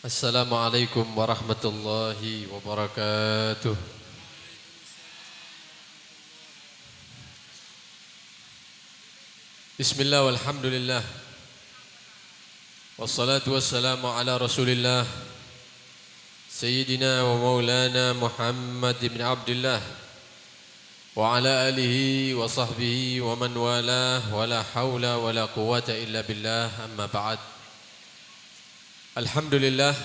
Assalamualaikum warahmatullahi wabarakatuh. Bismillah walhamdulillah. Wassalatu wassalamu ala rasulillah Sayyidina wa maulana Muhammad ibn Abdullah wa ala alihi wa sahbihi wa man walah wa la hawla wa la quwata illa billah, amma ba'd. Alhamdulillah,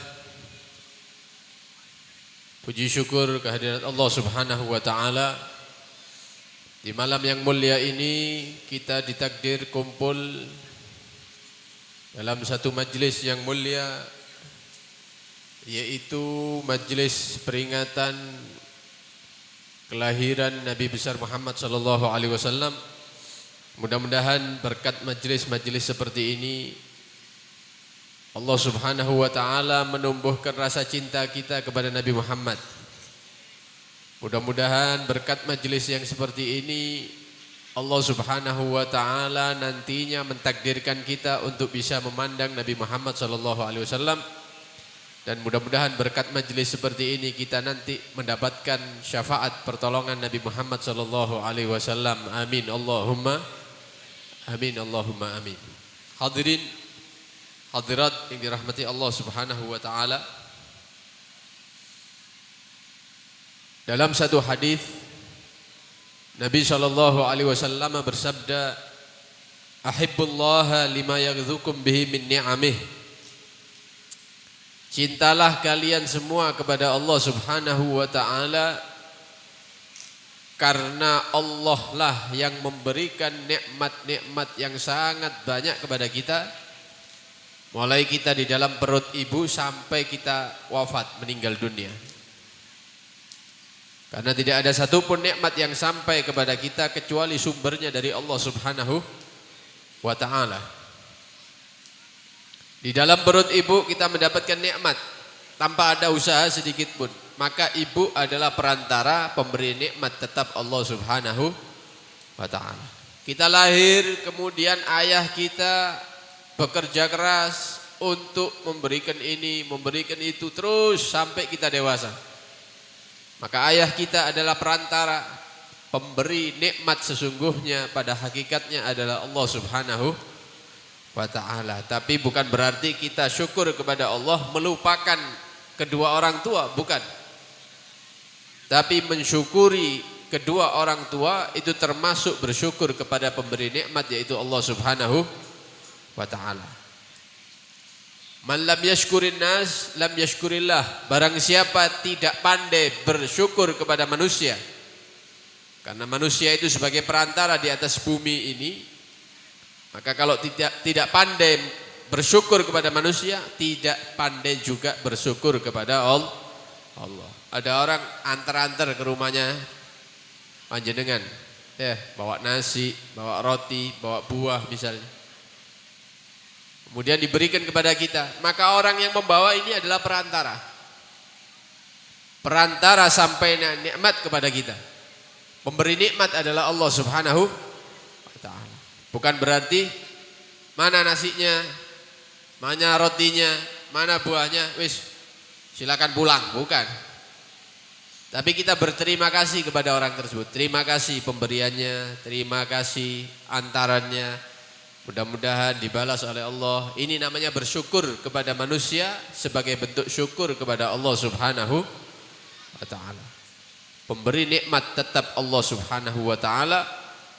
puji syukur kehadirat Allah subhanahu wa ta'ala. Di malam yang mulia ini kita ditakdir kumpul dalam satu majlis yang mulia, yaitu majlis peringatan kelahiran Nabi besar Muhammad sallallahu alaihi wasallam. Mudah-mudahan berkat majlis-majlis seperti ini Allah subhanahu wa ta'ala menumbuhkan rasa cinta kita kepada Nabi Muhammad. Mudah-mudahan berkat majlis yang seperti ini Allah subhanahu wa ta'ala nantinya mentakdirkan kita untuk bisa memandang Nabi Muhammad sallallahu alaihi wasallam. Dan mudah-mudahan berkat majlis seperti ini kita nanti mendapatkan syafaat pertolongan Nabi Muhammad sallallahu alaihi wasallam. Amin Allahumma amin Allahumma amin. Hadirin hadirat yang dirahmati Allah subhanahu wa ta'ala, dalam satu hadis Nabi sallallahu alaihi wasallam bersabda, "Ahibbullaha lima yaghzukum bihi min ni'amih." Cintalah kalian semua kepada Allah subhanahu wa ta'ala karena Allah lah yang memberikan nikmat-nikmat yang sangat banyak kepada kita, mulai kita di dalam perut ibu sampai kita wafat meninggal dunia. Karena tidak ada satupun nikmat yang sampai kepada kita kecuali sumbernya dari Allah subhanahu wa ta'ala. Di dalam perut ibu kita mendapatkan nikmat tanpa ada usaha sedikit pun. Maka ibu adalah perantara pemberi nikmat tetap Allah subhanahu wa ta'ala. Kita lahir, kemudian ayah kita bekerja keras untuk memberikan ini, memberikan itu, terus sampai kita dewasa. Maka ayah kita adalah perantara pemberi nikmat, sesungguhnya pada hakikatnya adalah Allah subhanahu wa ta'ala. Tapi bukan berarti kita syukur kepada Allah melupakan kedua orang tua, bukan. Tapi mensyukuri kedua orang tua itu termasuk bersyukur kepada pemberi nikmat, yaitu Allah subhanahu wa ta'ala. Man lam yashkurin nas lam yashkurillah. Barang siapa tidak pandai bersyukur kepada manusia, karena manusia itu sebagai perantara di atas bumi ini, maka kalau tidak pandai bersyukur kepada manusia, tidak pandai juga bersyukur kepada Allah. Ada orang antar-antar ke rumahnya panjenengan, bawa nasi, bawa roti, bawa buah misalnya, kemudian diberikan kepada kita, maka orang yang membawa ini adalah perantara. Perantara sampai nikmat kepada kita. Pemberi nikmat adalah Allah subhanahu wa ta'ala. Bukan berarti mana nasinya, mana rotinya, mana buahnya, wis silakan pulang, bukan. Tapi kita berterima kasih kepada orang tersebut. Terima kasih pemberiannya, terima kasih antarannya. Mudah-mudahan dibalas oleh Allah. Ini namanya bersyukur kepada manusia sebagai bentuk syukur kepada Allah subhanahu wa ta'ala. Pemberi nikmat tetap Allah subhanahu wa ta'ala.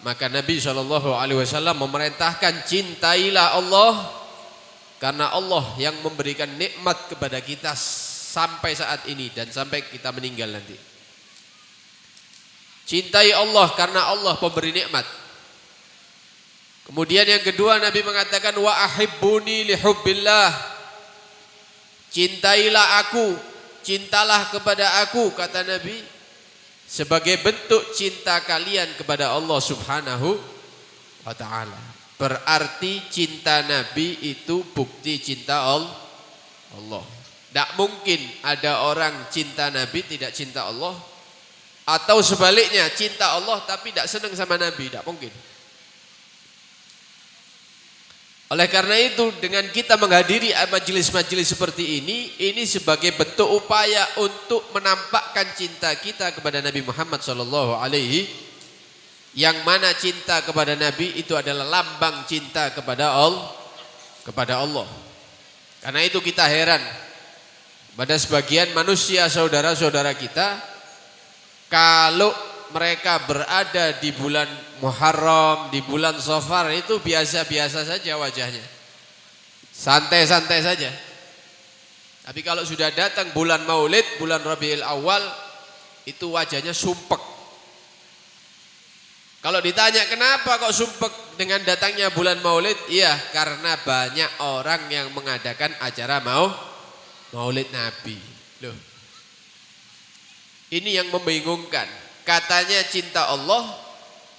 Maka Nabi SAW memerintahkan, cintailah Allah, karena Allah yang memberikan nikmat kepada kita sampai saat ini dan sampai kita meninggal nanti. Cintai Allah karena Allah pemberi nikmat. Kemudian yang kedua, Nabi mengatakan, wa ahibbuni lihubbillah. Cintailah aku, cintalah kepada aku, kata Nabi, sebagai bentuk cinta kalian kepada Allah subhanahu wa ta'ala. Berarti cinta Nabi itu bukti cinta Allah. Tidak mungkin ada orang cinta Nabi tidak cinta Allah, atau sebaliknya cinta Allah tapi tidak senang sama Nabi, tidak mungkin. Oleh karena itu dengan kita menghadiri majelis-majelis seperti ini sebagai bentuk upaya untuk menampakkan cinta kita kepada Nabi Muhammad sallallahu alaihi, yang mana cinta kepada Nabi itu adalah lambang cinta kepada Allah. Karena itu kita heran pada sebagian manusia saudara-saudara kita, kalau mereka berada di bulan Muharram, di bulan Safar itu biasa-biasa saja wajahnya. Santai-santai saja. Tapi kalau sudah datang bulan Maulid, bulan Rabiul Awal, itu wajahnya sumpek. Kalau ditanya kenapa kok sumpek dengan datangnya bulan Maulid? Iya, karena banyak orang yang mengadakan acara Maulid Nabi. Loh. Ini yang membingungkan. Katanya cinta Allah,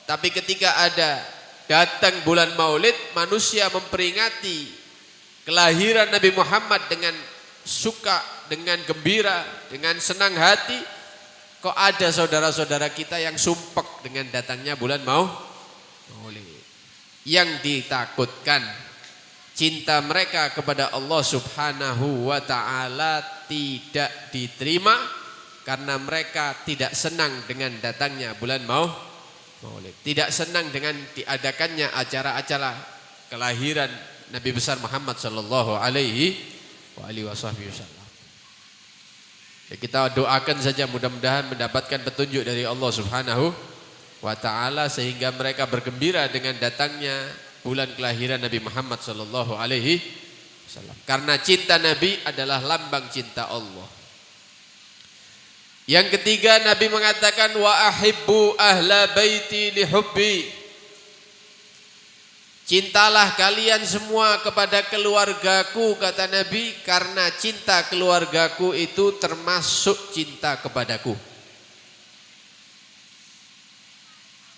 tapi ketika ada datang bulan Maulid, manusia memperingati kelahiran Nabi Muhammad dengan suka, dengan gembira, dengan senang hati. Kok ada saudara-saudara kita yang sumpek dengan datangnya bulan Maulid? Yang ditakutkan cinta mereka kepada Allah Subhanahu wa ta'ala tidak diterima karena mereka tidak senang dengan datangnya bulan Maulid. Tidak senang dengan diadakannya acara-acara kelahiran Nabi besar Muhammad sallallahu alaihi wasallam. Ya, kita doakan saja mudah-mudahan mendapatkan petunjuk dari Allah Subhanahu wa taala sehingga mereka bergembira dengan datangnya bulan kelahiran Nabi Muhammad sallallahu alaihi wasallam. Karena cinta Nabi adalah lambang cinta Allah. Yang ketiga, Nabi mengatakan wa ahibbu ahla baiti li hubbi. Cintalah kalian semua kepada keluargaku, kata Nabi, karena cinta keluargaku itu termasuk cinta kepadaku.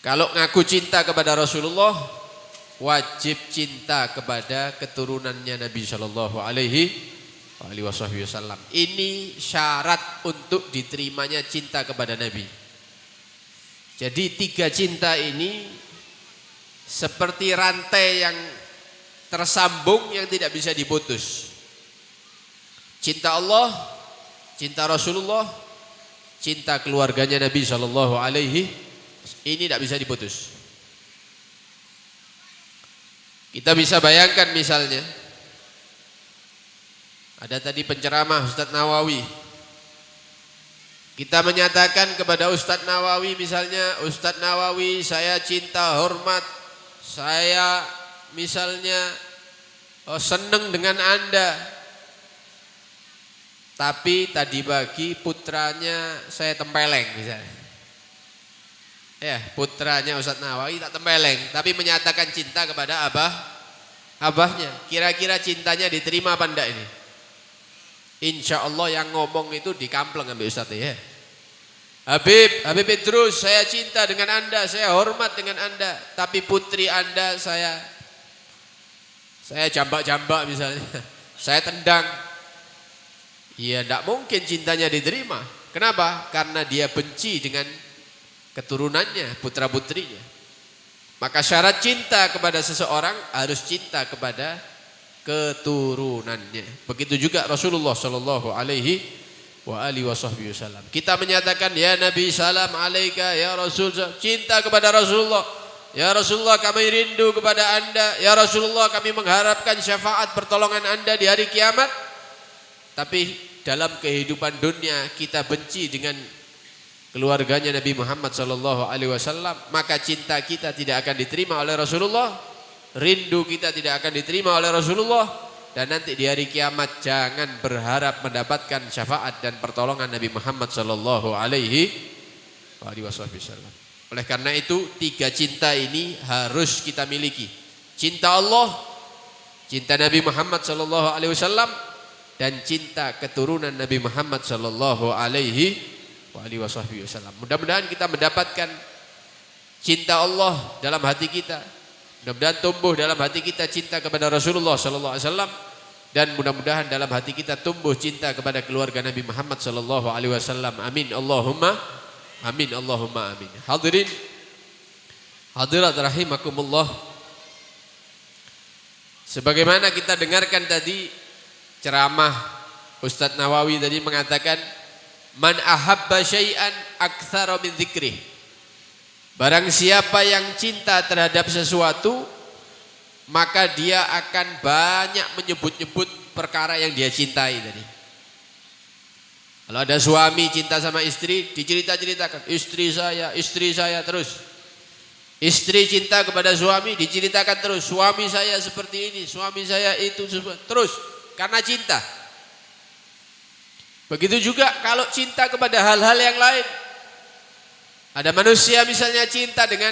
Kalau ngaku cinta kepada Rasulullah, wajib cinta kepada keturunannya Nabi sallallahu alaihi wasallam. Ini syarat untuk diterimanya cinta kepada Nabi. Jadi 3 cinta ini seperti rantai yang tersambung yang tidak bisa diputus. Cinta Allah, cinta Rasulullah, cinta keluarganya Nabi sallallahu alaihi, ini tidak bisa diputus. Kita bisa bayangkan misalnya ada tadi penceramah Ustadz Nawawi. Kita menyatakan kepada Ustadz Nawawi misalnya, Ustadz Nawawi saya cinta hormat, saya misalnya senang dengan Anda. Tapi tadi pagi putranya saya tempeleng misalnya. Ya, putranya Ustadz Nawawi tak tempeleng, tapi menyatakan cinta kepada abahnya. Kira-kira cintanya diterima apa enggak ini? Insya Allah yang ngomong itu dikampleng ambil Ustaz ya. Habib Idrus, saya cinta dengan Anda, saya hormat dengan Anda, tapi putri Anda saya jambak-jambak misalnya, saya tendang. Iya, tidak mungkin cintanya diterima. Kenapa? Karena dia benci dengan keturunannya, putra-putrinya. Maka syarat cinta kepada seseorang harus cinta kepada keturunannya. Begitu juga Rasulullah sallallahu alaihi wasallam. Kita menyatakan ya Nabi salam alaika, ya Rasul, cinta kepada Rasulullah. Ya Rasulullah kami rindu kepada Anda. Ya Rasulullah kami mengharapkan syafaat pertolongan Anda di hari kiamat. Tapi dalam kehidupan dunia kita benci dengan keluarganya Nabi Muhammad sallallahu alaihi wasallam, maka cinta kita tidak akan diterima oleh Rasulullah. Rindu kita tidak akan diterima oleh Rasulullah, dan nanti di hari kiamat jangan berharap mendapatkan syafaat dan pertolongan Nabi Muhammad sallallahu alaihi wasallam. Oleh karena itu 3 cinta ini harus kita miliki. Cinta Allah, cinta Nabi Muhammad sallallahu alaihi wasallam, dan cinta keturunan Nabi Muhammad sallallahu alaihi wasallam. Mudah-mudahan kita mendapatkan cinta Allah dalam hati kita. Mudah-mudahan tumbuh dalam hati kita cinta kepada Rasulullah sallallahu alaihi wasallam, dan mudah-mudahan dalam hati kita tumbuh cinta kepada keluarga Nabi Muhammad sallallahu alaihi wasallam. Amin Allahumma amin Allahumma amin. Hadirin hadirat rahimakumullah. Sebagaimana kita dengarkan tadi ceramah Ustadz Nawawi tadi mengatakan, man ahabba syai'an aktsara min dzikrih. Barang siapa yang cinta terhadap sesuatu, maka dia akan banyak menyebut-nyebut perkara yang dia cintai tadi. Kalau ada suami cinta sama istri, dicerita-ceritakan, istri saya terus. Istri cinta kepada suami, diceritakan terus, suami saya seperti ini, suami saya itu, terus karena cinta. Begitu juga kalau cinta kepada hal-hal yang lain. Ada manusia misalnya cinta dengan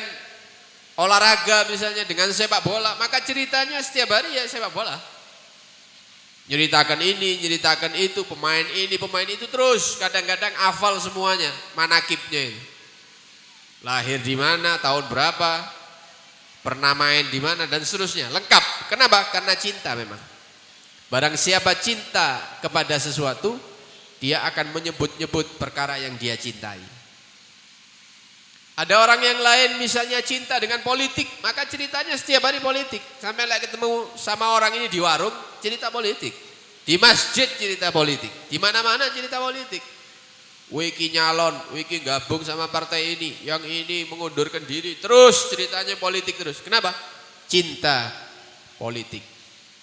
olahraga, misalnya dengan sepak bola, maka ceritanya setiap hari ya sepak bola. Nyeritakan ini, nyeritakan itu, pemain ini, pemain itu, terus kadang-kadang hafal semuanya, manakibnya itu. Lahir di mana, tahun berapa, pernah main di mana dan seterusnya, lengkap. Kenapa? Karena cinta memang. Barang siapa cinta kepada sesuatu, dia akan menyebut-nyebut perkara yang dia cintai. Ada orang yang lain misalnya cinta dengan politik, maka ceritanya setiap hari politik. Sampai lagi ketemu sama orang ini di warung, cerita politik. Di masjid cerita politik. Di mana-mana cerita politik. Wiki nyalon, wiki gabung sama partai ini, yang ini mengundurkan diri, terus ceritanya politik terus. Kenapa? Cinta politik.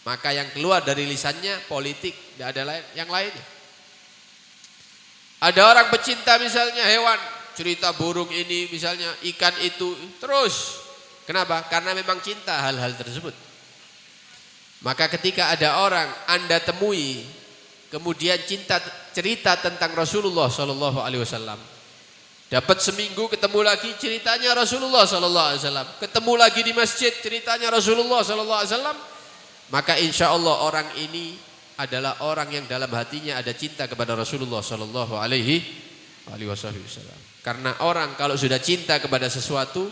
Maka yang keluar dari lisannya politik, tidak ada yang lainnya. Ada orang pecinta misalnya hewan, cerita burung ini misalnya, ikan itu, terus. Kenapa? Karena memang cinta hal-hal tersebut. Maka ketika ada orang Anda temui, kemudian cerita tentang Rasulullah Sallallahu Alaihi Wasallam, dapat seminggu ketemu lagi ceritanya Rasulullah Sallallahu Alaihi Wasallam, ketemu lagi di masjid ceritanya Rasulullah Sallallahu Alaihi Wasallam, maka insya Allah orang ini adalah orang yang dalam hatinya ada cinta kepada Rasulullah Sallallahu Alaihi Wasallam. Karena orang kalau sudah cinta kepada sesuatu,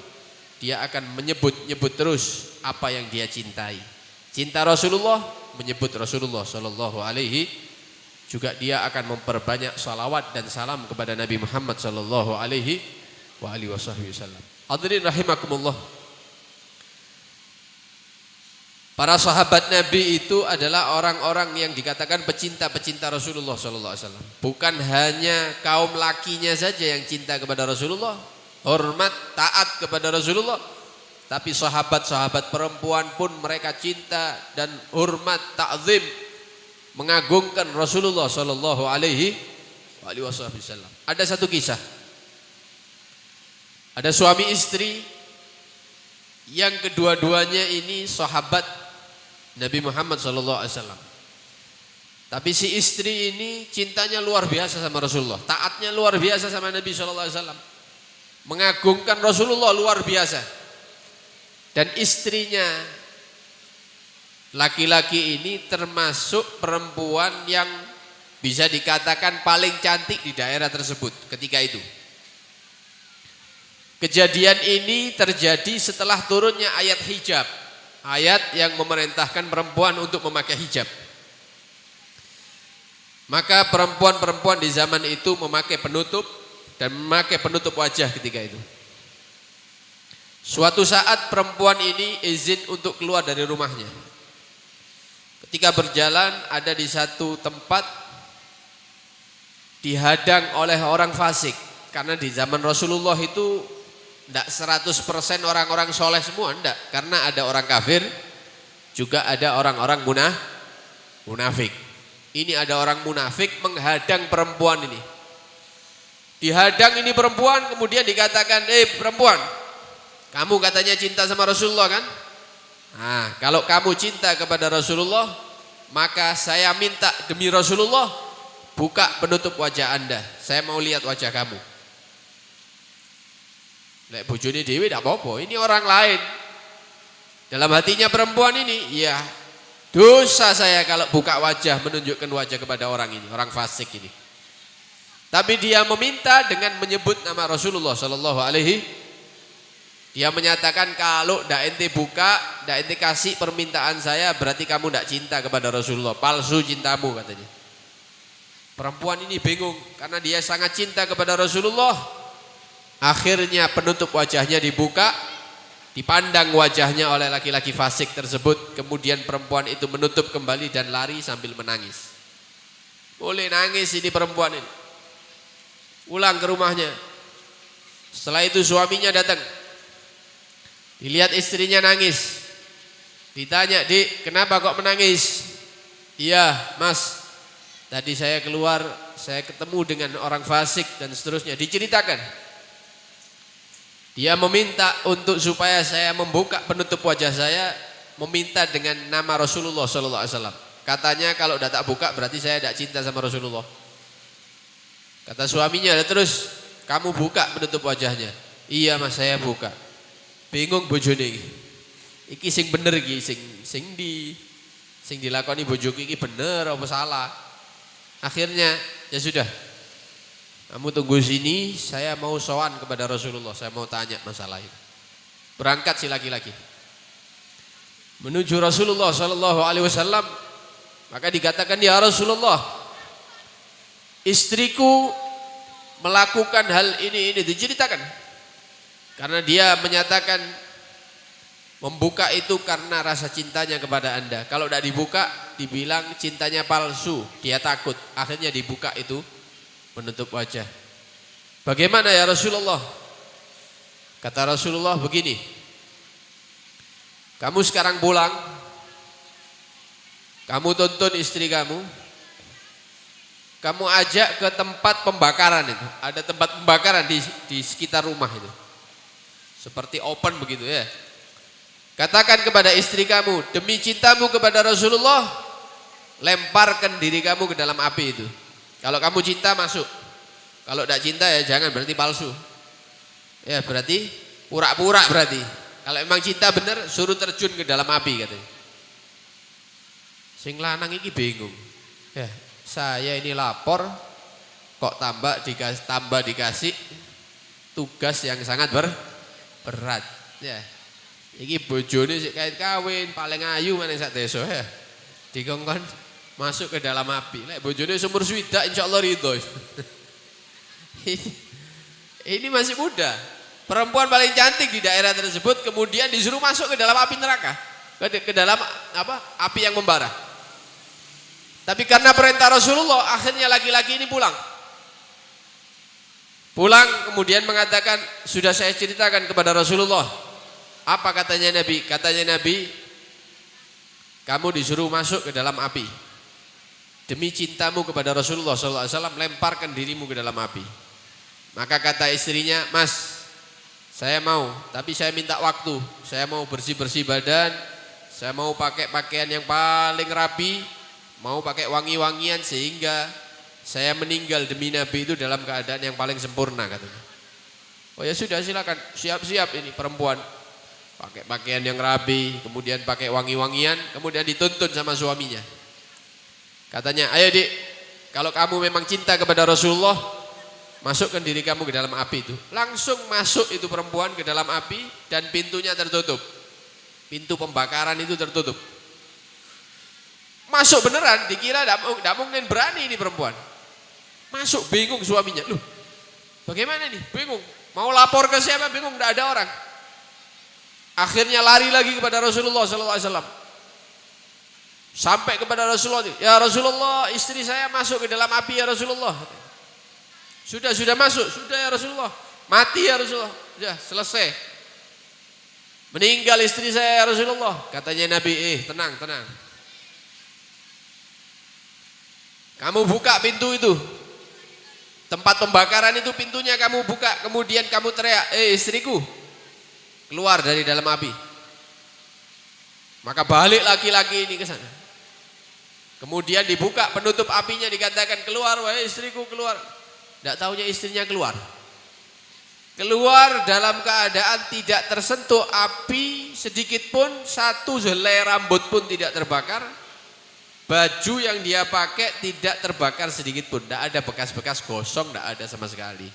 dia akan menyebut-nyebut terus apa yang dia cintai. Cinta Rasulullah, menyebut Rasulullah Sallallahu Alaihi, juga dia akan memperbanyak salawat dan salam kepada Nabi Muhammad Sallallahu Alaihi Wasallam. Hadirin rahimakumullah. Para sahabat Nabi itu adalah orang-orang yang dikatakan pecinta-pecinta Rasulullah Sallallahu Alaihi Wasallam. Bukan hanya kaum lakinya saja yang cinta kepada Rasulullah, hormat, taat kepada Rasulullah, tapi sahabat-sahabat perempuan pun mereka cinta dan hormat, ta'zim, mengagungkan Rasulullah Sallallahu Alaihi Wasallam. Ada satu kisah. Ada suami istri yang kedua-duanya ini sahabat Nabi Muhammad Sallallahu Alaihi Wasallam. Tapi si istri ini cintanya luar biasa sama Rasulullah, taatnya luar biasa sama Nabi Sallallahu Alaihi Wasallam, mengagungkan Rasulullah luar biasa. Dan istrinya laki-laki ini termasuk perempuan yang bisa dikatakan paling cantik di daerah tersebut ketika itu. Kejadian ini terjadi setelah turunnya ayat hijab, ayat yang memerintahkan perempuan untuk memakai hijab. Maka perempuan-perempuan di zaman itu memakai penutup dan memakai penutup wajah ketika itu. Suatu saat perempuan ini izin untuk keluar dari rumahnya. Ketika berjalan ada di satu tempat dihadang oleh orang fasik. Karena di zaman Rasulullah itu tidak 100% orang-orang soleh semua, tidak. Karena ada orang kafir, juga ada orang-orang munafik. Ini ada orang munafik menghadang perempuan ini. Dihadang ini perempuan, kemudian dikatakan, perempuan, kamu katanya cinta sama Rasulullah kan? Nah, kalau kamu cinta kepada Rasulullah, maka saya minta demi Rasulullah, buka penutup wajah Anda. Saya mau lihat wajah kamu. Lek bojone dhewe ndak apa-apa, ini orang lain. Dalam hatinya perempuan ini, ya dosa saya kalau buka wajah, menunjukkan wajah kepada orang ini, orang fasik ini. Tapi dia meminta dengan menyebut nama Rasulullah Sallallahu Alaihi. Dia menyatakan kalau ndak ente buka, ndak ente kasih permintaan saya, berarti kamu ndak cinta kepada Rasulullah, palsu cintamu katanya. Perempuan ini bingung karena dia sangat cinta kepada Rasulullah. Akhirnya penutup wajahnya dibuka, Dipandang wajahnya oleh laki-laki fasik tersebut, kemudian perempuan itu menutup kembali dan lari sambil menangis. Boleh nangis ini perempuan ini. Pulang ke rumahnya. Setelah itu suaminya datang. Dilihat istrinya nangis. Ditanya, "Dik, kenapa kok menangis?" "Iya, Mas. Tadi saya keluar, saya ketemu dengan orang fasik dan seterusnya." Diceritakan. Dia meminta untuk supaya saya membuka penutup wajah saya, meminta dengan nama Rasulullah sallallahu alaihi wasallam. Katanya kalau udah tak buka berarti saya tidak cinta sama Rasulullah. Kata suaminya, "Terus kamu buka penutup wajahnya?" "Iya, Mas, saya buka." Bingung bojone iki. Iki sing bener iki, sing dilakoni bojoku iki bener apa salah? Akhirnya ya sudah. Kamu tunggu sini, saya mau sowan kepada Rasulullah, saya mau tanya masalah itu. Berangkat si laki-laki. Menuju Rasulullah sallallahu alaihi wasallam, maka dikatakan, "Ya Rasulullah, istriku melakukan hal ini diceritakan." Karena dia menyatakan membuka itu karena rasa cintanya kepada Anda. Kalau tidak dibuka, dibilang cintanya palsu, dia takut. Akhirnya dibuka itu menutup wajah. "Bagaimana ya Rasulullah?" Kata Rasulullah begini, "Kamu sekarang pulang, kamu tuntun istri kamu, kamu ajak ke tempat pembakaran itu. Ada tempat pembakaran di sekitar rumah itu. Seperti open begitu ya. Katakan kepada istri kamu, demi cintamu kepada Rasulullah, lemparkan diri kamu ke dalam api itu. Kalau kamu cinta masuk. Kalau tidak cinta ya jangan, berarti palsu. Ya berarti pura-pura berarti. Kalau emang cinta benar, suruh terjun ke dalam api," katanya. Sing lanang iki bingung. Ya, saya ini lapor kok tambah dikasih tugas yang sangat berat. Ya. Iki bojone sik kait kawin, paling ayu maning sak desa ya. Dikongkon masuk ke dalam api. Lek bojone sumur swidak insyaallah ridho. Ini masih muda. Perempuan paling cantik di daerah tersebut kemudian disuruh masuk ke dalam api neraka. Ke dalam api yang membara. Tapi karena perintah Rasulullah, akhirnya laki-laki ini pulang. Pulang kemudian mengatakan, "Sudah saya ceritakan kepada Rasulullah." Apa katanya Nabi? Katanya Nabi, "Kamu disuruh masuk ke dalam api. Demi cintamu kepada Rasulullah SAW, lemparkan dirimu ke dalam api." Maka kata istrinya, "Mas, saya mau, tapi saya minta waktu. Saya mau bersih-bersih badan, saya mau pakai pakaian yang paling rapi, mau pakai wangi-wangian sehingga saya meninggal demi Nabi itu dalam keadaan yang paling sempurna," katanya. "Oh ya sudah, silakan, siap-siap ini perempuan. Pakai pakaian yang rapi, kemudian pakai wangi-wangian, kemudian dituntun sama suaminya. Katanya, "Ayo Dik, kalau kamu memang cinta kepada Rasulullah, masukkan diri kamu ke dalam api itu." Langsung masuk itu perempuan ke dalam api dan pintunya tertutup. Pintu pembakaran itu tertutup. Masuk beneran, dikira tidak mungkin berani ini perempuan. Masuk, bingung suaminya. "Loh, bagaimana nih? Bingung. Mau lapor ke siapa? Bingung, tidak ada orang." Akhirnya lari lagi kepada Rasulullah SAW. Sampai kepada Rasulullah, "Ya Rasulullah, istri saya masuk ke dalam api ya Rasulullah." Sudah masuk, sudah ya Rasulullah. "Mati ya Rasulullah." Sudah selesai. "Meninggal istri saya ya Rasulullah." Katanya Nabi, tenang. Kamu buka pintu itu. Tempat pembakaran itu pintunya kamu buka. Kemudian kamu teriak, istriku, keluar dari dalam api." Maka balik laki-laki ini ke sana. Kemudian dibuka penutup apinya, dikatakan, "Keluar wahai istriku, keluar." Tidak tahunya istrinya keluar. Keluar dalam keadaan tidak tersentuh api sedikit pun, satu helai rambut pun tidak terbakar. Baju yang dia pakai tidak terbakar sedikit pun, tidak ada bekas-bekas gosong, tidak ada sama sekali.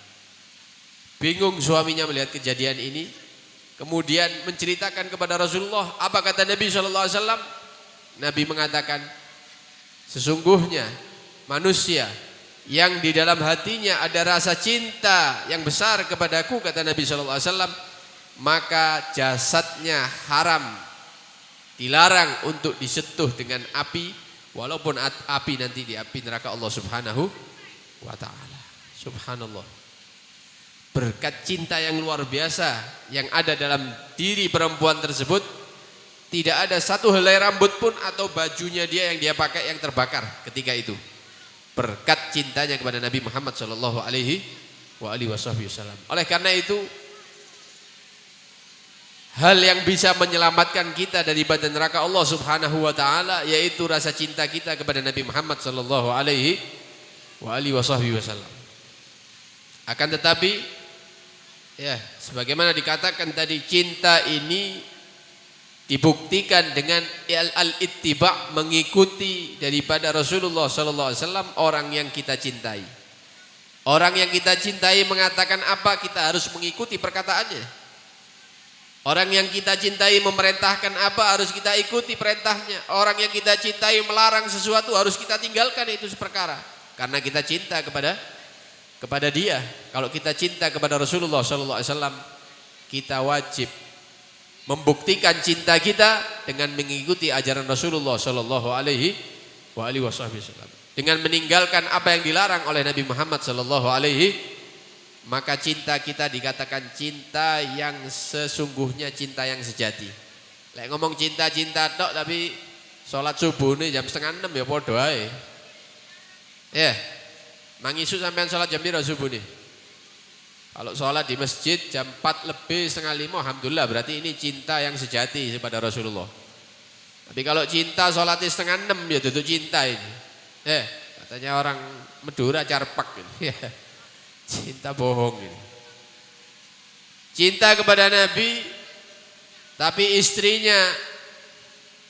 Bingung suaminya melihat kejadian ini. Kemudian menceritakan kepada Rasulullah. Apa kata Nabi SAW? Nabi mengatakan, "Sesungguhnya manusia yang di dalam hatinya ada rasa cinta yang besar kepadaku," kata Nabi SAW, maka jasadnya haram, dilarang untuk disentuh dengan api, walaupun api nanti di api neraka Allah Subhanahu wa ta'ala. Subhanallah. Berkat cinta yang luar biasa yang ada dalam diri perempuan tersebut, tidak ada satu helai rambut pun atau bajunya dia yang dia pakai yang terbakar ketika itu. Berkat cintanya kepada Nabi Muhammad sallallahu alaihi wasallam. Oleh karena itu, hal yang bisa menyelamatkan kita dari badan neraka Allah Subhanahu wa taala yaitu rasa cinta kita kepada Nabi Muhammad sallallahu alaihi wasallam. Akan tetapi ya, sebagaimana dikatakan tadi, cinta ini dibuktikan dengan al-ittiba', mengikuti daripada Rasulullah sallallahu alaihi wasallam orang yang kita cintai. Orang yang kita cintai mengatakan apa, kita harus mengikuti perkataannya. Orang yang kita cintai memerintahkan apa, harus kita ikuti perintahnya. Orang yang kita cintai melarang sesuatu, harus kita tinggalkan itu seperkara. Karena kita cinta kepada dia. Kalau kita cinta kepada Rasulullah sallallahu alaihi wasallam, kita wajib membuktikan cinta kita dengan mengikuti ajaran Rasulullah sallallahu alaihi wasallam. Dengan meninggalkan apa yang dilarang oleh Nabi Muhammad sallallahu alaihi, maka cinta kita dikatakan cinta yang sesungguhnya, cinta yang sejati. Lek ngomong cinta-cinta tok tapi sholat subuh nih jam 5:30 ya podo ae. Ya. Mangisu sampean sholat jam piro subuh nih? Kalau sholat di masjid jam 4:45, alhamdulillah, berarti ini cinta yang sejati kepada Rasulullah. Tapi kalau cinta sholatnya 5:30 ya itu cinta ini. Katanya orang Madura carpak ini. Cinta bohong ini. Cinta kepada Nabi tapi istrinya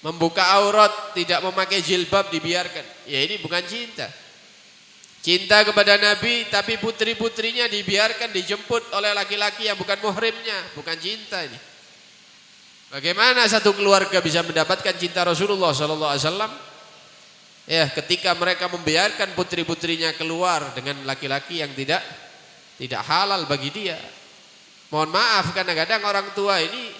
membuka aurat, tidak memakai jilbab, dibiarkan. Ya ini bukan cinta. Cinta kepada Nabi tapi putri-putrinya dibiarkan dijemput oleh laki-laki yang bukan muhrimnya, bukan cinta ini. Bagaimana satu keluarga bisa mendapatkan cinta Rasulullah sallallahu alaihi wasallam? Ya, ketika mereka membiarkan putri-putrinya keluar dengan laki-laki yang tidak halal bagi dia. Mohon maaf, kadang-kadang orang tua ini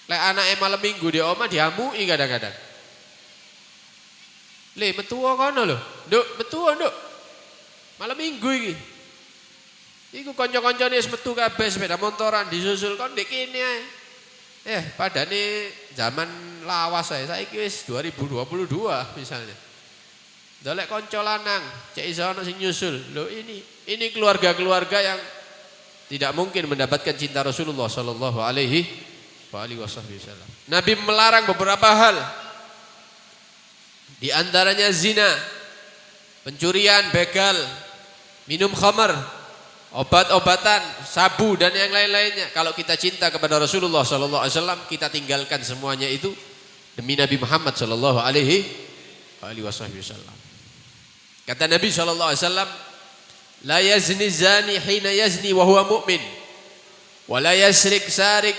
lek anake malam minggu di omah diamui kadang-kadang. Le metuwa kono lho. Nduk, metuwa nduk. Malam minggu iki. Iku kanca-kancane wis metu kabeh sepeda motoran disusul kon ndek kene ae. Padane zaman lawas ae, saiki wis 2022 misalnya. Dolek kanca lanang, cek iso ana sing nyusul. Lho ini keluarga-keluarga yang tidak mungkin mendapatkan cinta Rasulullah sallallahu alaihi wasallam. Nabi melarang beberapa hal. Di antaranya zina, pencurian, begal, minum khamar, obat-obatan, sabu dan yang lain-lainnya. Kalau kita cinta kepada Rasulullah sallallahu alaihi wasallam, kita tinggalkan semuanya itu demi Nabi Muhammad sallallahu alaihi wasallam. Kata Nabi sallallahu alaihi wasallam, la yazni zani hina yazni wa huwa mu'min, wa la yasrik sarik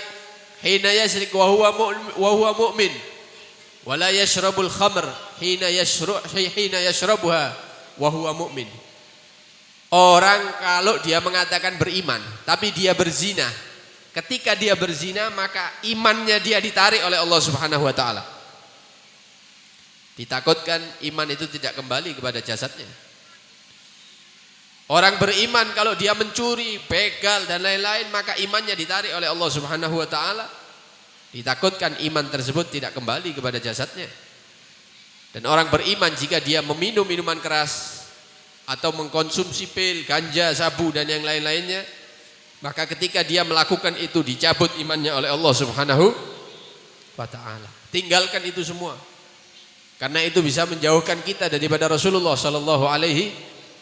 hina yasrik wa huwa mu'min, wa la yashrabul khamr hina yashrabuha wa huwa mu'min. Orang kalau dia mengatakan beriman tapi dia berzina, ketika dia berzina maka imannya dia ditarik oleh Allah Subhanahu wa taala. Ditakutkan iman itu tidak kembali kepada jasadnya. Orang beriman kalau dia mencuri, begal dan lain-lain maka imannya ditarik oleh Allah Subhanahu wa taala. Ditakutkan iman tersebut tidak kembali kepada jasadnya. Dan orang beriman jika dia meminum minuman keras atau mengkonsumsi pil, ganja, sabu dan yang lain-lainnya, maka ketika dia melakukan itu dicabut imannya oleh Allah Subhanahu wa taala. Tinggalkan itu semua. Karena itu bisa menjauhkan kita daripada Rasulullah sallallahu alaihi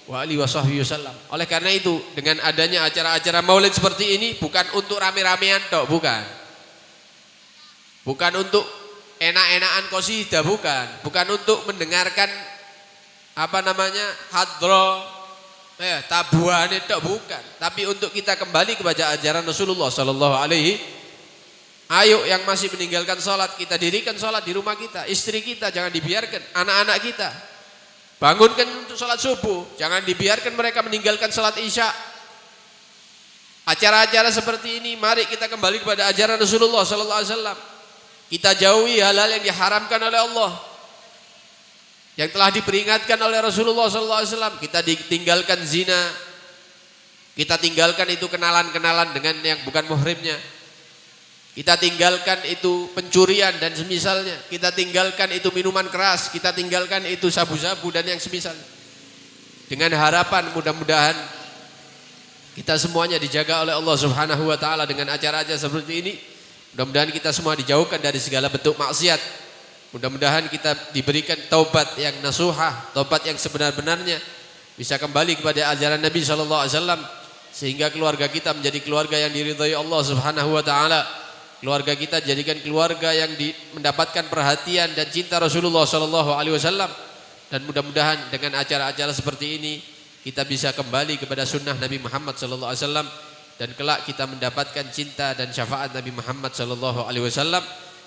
wasallam. Oleh karena itu, dengan adanya acara-acara maulid seperti ini bukan untuk rame-ramean tok, bukan. Bukan untuk enak-enakan qasidah, bukan untuk mendengarkan hadro, tabuhan itu bukan. Tapi untuk kita kembali kepada ajaran Rasulullah sallallahu alaihi. Ayo yang masih meninggalkan sholat, kita dirikan sholat di rumah kita. Istri kita jangan dibiarkan, anak-anak kita bangunkan untuk sholat subuh. Jangan dibiarkan mereka meninggalkan sholat isya. Acara-acara seperti ini, mari kita kembali kepada ajaran Rasulullah sallallahu alaihi wasallam. Kita jauhi hal-hal yang diharamkan oleh Allah, yang telah diperingatkan oleh Rasulullah sallallahu alaihi wasallam. Kita ditinggalkan zina. Kita tinggalkan itu kenalan-kenalan dengan yang bukan muhrimnya. Kita tinggalkan itu pencurian dan semisalnya. Kita tinggalkan itu minuman keras. Kita tinggalkan itu sabu-sabu dan yang semisalnya. Dengan harapan mudah-mudahan kita semuanya dijaga oleh Allah Subhanahu wa taala dengan acara-acara seperti ini. Mudah-mudahan kita semua dijauhkan dari segala bentuk maksiat. Mudah-mudahan kita diberikan taubat yang nasuhah, taubat yang sebenar-benarnya. Bisa kembali kepada ajaran Nabi sallallahu alaihi wasallam sehingga keluarga kita menjadi keluarga yang diridhai Allah Subhanahu wa taala. Keluarga kita jadikan keluarga yang mendapatkan perhatian dan cinta Rasulullah sallallahu alaihi wasallam. Dan mudah-mudahan dengan acara-acara seperti ini kita bisa kembali kepada sunnah Nabi Muhammad sallallahu alaihi wasallam dan kelak kita mendapatkan cinta dan syafaat Nabi Muhammad sallallahu alaihi wasallam.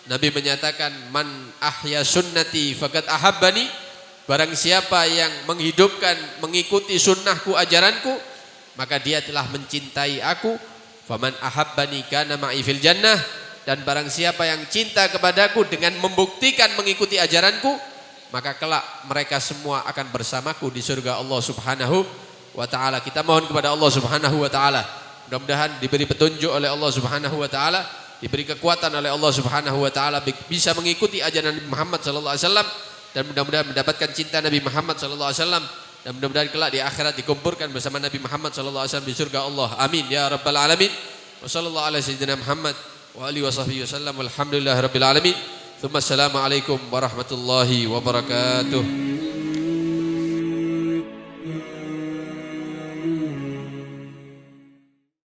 Nabi menyatakan, "Man ahya sunnati faqad ahabbani." Barang siapa yang menghidupkan, mengikuti sunnahku, ajaranku, maka dia telah mencintai aku. Faman ahabbani kana ma'i fil jannah. Dan barang siapa yang cinta kepadaku dengan membuktikan mengikuti ajaranku, maka kelak mereka semua akan bersamaku di surga Allah Subhanahu wa taala. Kita mohon kepada Allah Subhanahu wa taala, mudah-mudahan diberi petunjuk oleh Allah Subhanahu wa taala, diberi kekuatan oleh Allah Subhanahu wa taala bisa mengikuti ajaran Nabi Muhammad sallallahu alaihi wasallam dan mudah-mudahan mendapatkan cinta Nabi Muhammad sallallahu alaihi wasallam dan mudah-mudahan kelak di akhirat dikumpulkan bersama Nabi Muhammad sallallahu alaihi wasallam di surga Allah. Amin ya rabbal alamin. Wa sallallahu ala sayyidina Muhammad wa alihi washabbihi wasallam. Alhamdulillahirabbil alamin. Assalamualaikum warahmatullahi wabarakatuh.